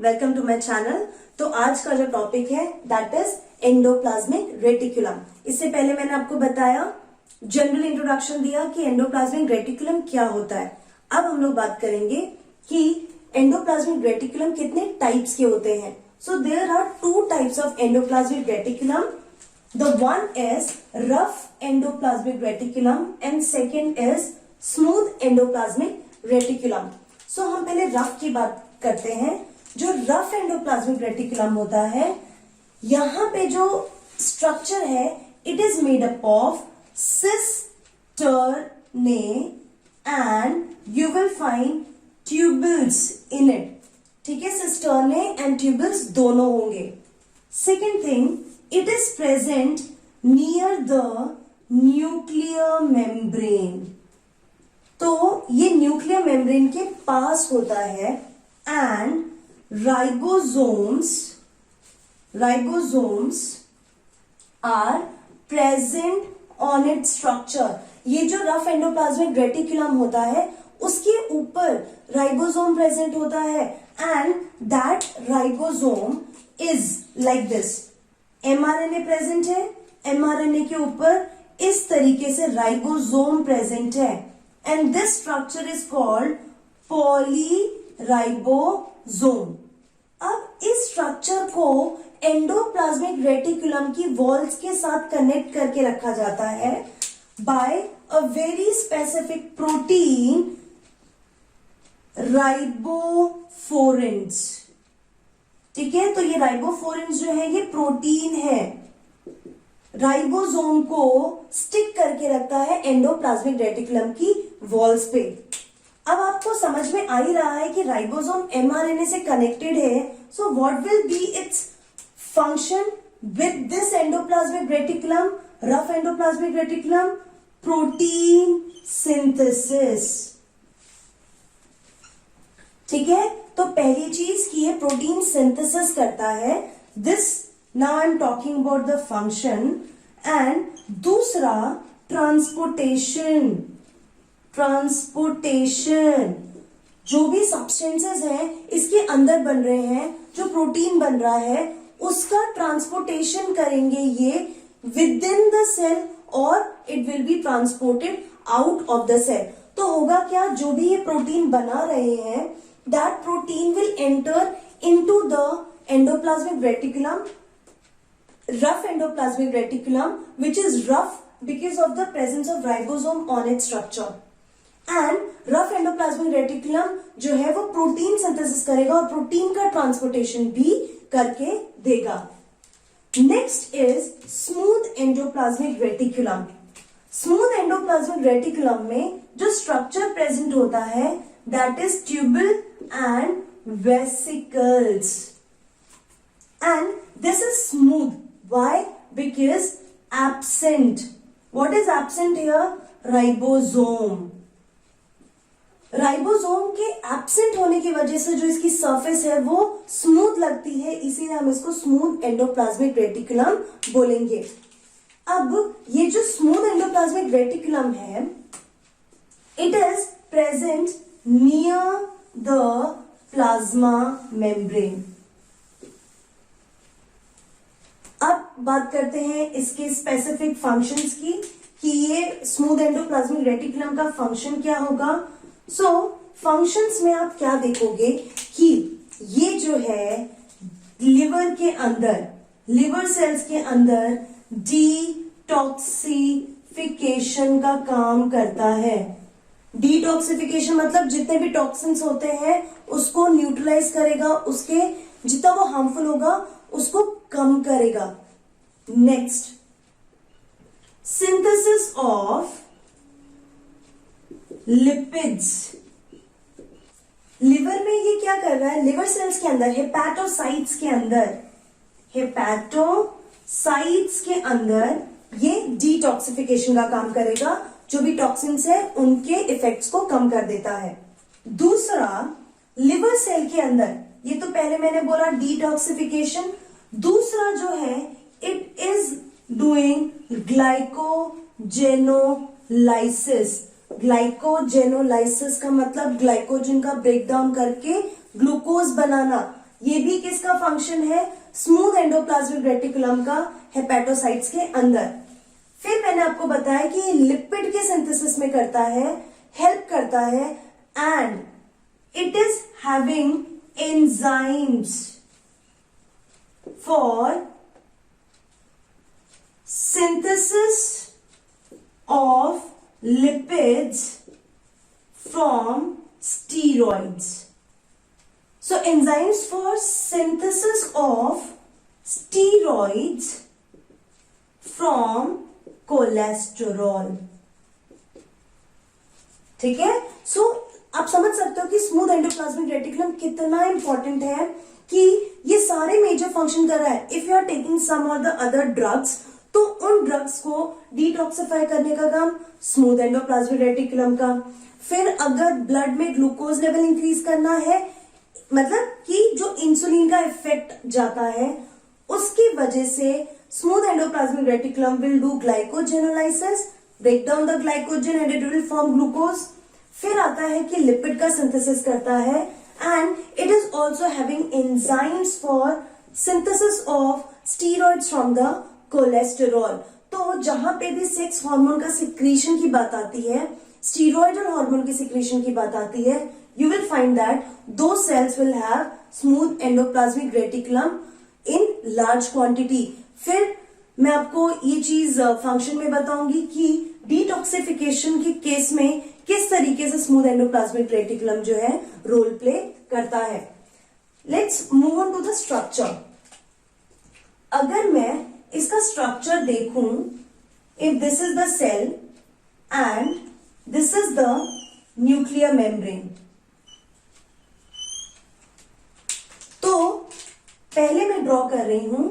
Welcome to my channel. तो आज का जो टॉपिक है दैट इज एंडोप्लाज्मिक रेटिकुलम। इससे पहले मैंने आपको बताया, जनरल इंट्रोडक्शन दिया कि एंडोप्लाज्मिक रेटिकुलम क्या होता है। अब हम लोग बात करेंगे कि एंडोप्लाज्मिक रेटिकुलम कितने टाइप्स के होते हैं। So there are two types of endoplasmic reticulum. The one is rough endoplasmic reticulum and second is smooth endoplasmic reticulum. So हम पहले रफ की बात करते हैं। जो रफ एंडोप्लाज्मिक रेटिकुलम होता है, यहाँ पे जो स्ट्रक्चर है it is made up of cisternae and you will find tubules in it. ठीक है, सिस्टर्ने एंड ट्यूबल्स दोनों होंगे। Second thing, it is present near the nuclear membrane। तो ये न्यूक्लियर मेम्ब्रेन के पास होता है and ribosomes are present on it structure. ये जो रफ एंडोप्लाज्मिक रेटिकुलम होता है उसके ऊपर राइबोसोम प्रेजेंट होता है and that ribosome is like this. MRNA present है, एमआरएनए के ऊपर इस तरीके से राइबोसोम प्रेजेंट है and this structure is called polyribosome. अब इस स्ट्रक्चर को एंडोप्लाज्मिक रेटिकुलम की वॉल्स के साथ कनेक्ट करके रखा जाता है by a very specific protein, ribophorins. ठीक है, तो ये राइबोफोरेंस जो है ये प्रोटीन है, राइबोसोम को स्टिक करके रखता है एंडोप्लाज्मिक रेटिकुलम की वॉल्स पे। अब आपको समझ में आ ही रहा है कि राइबोसोम एमआरएनए से कनेक्टेड है, so what will be its function with this endoplasmic reticulum, rough endoplasmic reticulum? Protein synthesis. ठीक है, तो पहली चीज कि ये प्रोटीन सिंथेसिस करता है, this now I am talking about the function. And दूसरा ट्रांसपोर्टेशन। जो भी सब्सटेंसेस हैं इसके अंदर बन रहे हैं, जो प्रोटीन बन रहा है उसका ट्रांसपोर्टेशन करेंगे ये विद इन द सेल और it will be transported out of the cell. तो होगा क्या, जो भी ये प्रोटीन बना रहे हैं that protein will enter into the endoplasmic reticulum, rough endoplasmic reticulum, which is rough because of the presence of ribosome on its structure। and rough endoplasmic reticulum जो है वो प्रोटीन सिंथेसिस करेगा और प्रोटीन का transportation भी करके देगा। Next is smooth endoplasmic reticulum. Smooth endoplasmic reticulum में जो स्ट्रक्चर प्रेजेंट होता है that is tubule and vesicles, and this is smooth. Why? Because absent. What is absent here? Ribosome। Ribosome के एब्सेंट होने की वजह से जो इसकी सरफेस है वो स्मूथ लगती है, इसीलिए हम इसको स्मूथ एंडोप्लाज्मिक रेटिकुलम बोलेंगे। अब ये जो स्मूथ एंडोप्लाज्मिक रेटिकुलम है it is present near the plasma membrane। अब बात करते हैं इसके स्पेसिफिक फंक्शंस की कि ये स्मूथ एंडोप्लाज्मिक रेटिकुलम का फंक्शन क्या होगा। सो फंक्शंस में आप क्या देखोगे कि ये जो है लिवर के अंदर, लिवर सेल्स के अंदर डिटॉक्सिफिकेशन का काम करता है। डिटॉक्सिफिकेशन मतलब जितने भी टॉक्सिन्स होते हैं उसको न्यूट्रलाइज करेगा, उसके जितना वो हार्मफुल होगा उसको कम करेगा। Next, synthesis of lipids. Liver में ये क्या कर रहा है, लिवर सेल्स के अंदर हेपेटोसाइट्स के अंदर ये डिटॉक्सिफिकेशन का काम करेगा, जो भी टॉक्सिन्स है उनके इफेक्ट्स को कम कर देता है। दूसरा, लिवर सेल के अंदर, ये तो पहले मैंने बोला डिटॉक्सिफिकेशन, दूसरा जो है it is doing glycogenolysis. Glycogenolysis का मतलब ग्लाइकोजन का ब्रेकडाउन करके ग्लूकोज बनाना, ये भी किसका फंक्शन है, स्मूथ एंडोप्लाज्मिक रेटिकुलम का, हेपेटोसाइट्स के अंदर। फिर मैंने आपको बताया कि ये लिपिड के सिंथेसिस में करता है, हेल्प करता है, and it is having enzymes for synthesis of lipids from steroids. So enzymes for synthesis of steroids from cholesterol. ठीक है, सो आप समझ सकते हो कि स्मूथ एंडोप्लाज्मिक रेटिकुलम कितना इंपॉर्टेंट है, कि ये सारे मेजर फंक्शन कर रहा है। If you are taking some और द अदर ड्रग्स, तो उन ड्रग्स को डिटॉक्सिफाई करने का काम स्मूथ एंडोप्लाज्मिक रेटिकुलम का। फिर अगर ब्लड में ग्लूकोज लेवल इंक्रीज करना है, मतलब कि जो इंसुलिन का इफेक्ट जाता है, उसकी वजह से smooth endoplasmic reticulum will do glycogenolysis, break down the glycogen and it will form glucose. फिर आता है कि लिपिड का सिंथेसिस करता है, and it is also having enzymes for synthesis of steroids from the cholesterol. तो जहां पे भी सेक्स हार्मोन का सिक्रीशन की बात आती है, स्टीरॉयडल हार्मोन की सिक्रीशन की बात आती है, you will find that those cells will have smooth endoplasmic reticulum in large quantity। फिर मैं आपको ये चीज फंक्शन में बताऊंगी कि डिटॉक्सिफिकेशन के केस में किस तरीके से स्मूथ एंडोप्लाज्मिक रेटिकुलम जो है रोल प्ले करता है। Let's move on to the structure. अगर मैं इसका स्ट्रक्चर देखूं, if this is the cell and this is the nuclear membrane, तो पहले मैं ड्रॉ कर रही हूं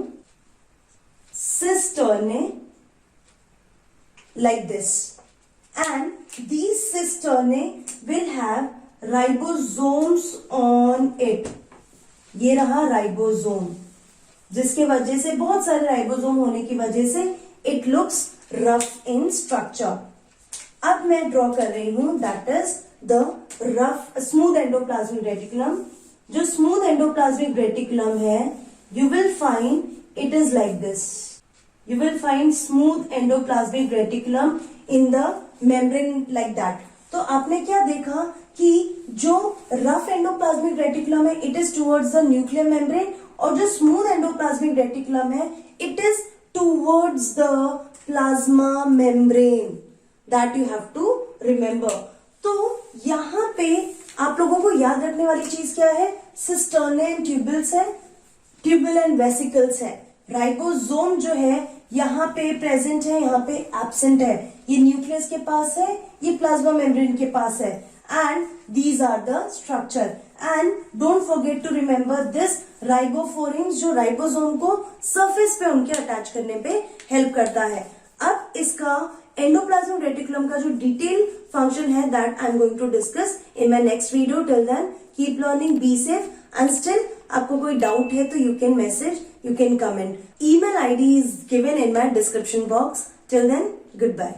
cisternae like this, and these cisternae will have ribosomes on it। ये रहा राइबोसोम, जिसके वजह से बहुत सारे राइबोसोम होने की वजह से it looks rough in structure. अब मैं ड्रॉ कर रही हूं that is the rough smooth endoplasmic reticulum. जो स्मूथ एंडोप्लाज्मिक रेटिकुलम है, you will find it is like this. You will find smooth endoplasmic reticulum in the membrane like that। तो आपने क्या देखा कि जो रफ एंडोप्लाज्मिक रेटिकुलम है, it is towards the nuclear membrane, और जो स्मूथ एंडोप्लाज्मिक रेटिकुलम है, it is towards the plasma membrane. That you have to remember. तो यहां पे आप लोगों को याद रखने वाली चीज क्या है, सिस्टर्ने एंड ट्यूबल्स है, ट्यूबल एंड वेसिकल्स है। राइबोसोम जो है यहाँ पे प्रेजेंट है, यहाँ पे एब्सेंट है। ये न्यूक्लियस के पास है, ये प्लाज्मा मेम्ब्रेन के पास है, and these are the structure. And don't forget to remember this ribophorins, जो राइबोसोम को सरफेस पे उनके अटैच करने पे हेल्प करता है। अब इसका एंडोप्लाज्मिक रेटिकुलम का जो डिटेल फंक्शन है, that I am going to discuss in my next video. Till then keep learning, be safe, and still आपको कोई डाउट है तो you can message, you can comment. Email ID is given in my description box. Till then, goodbye.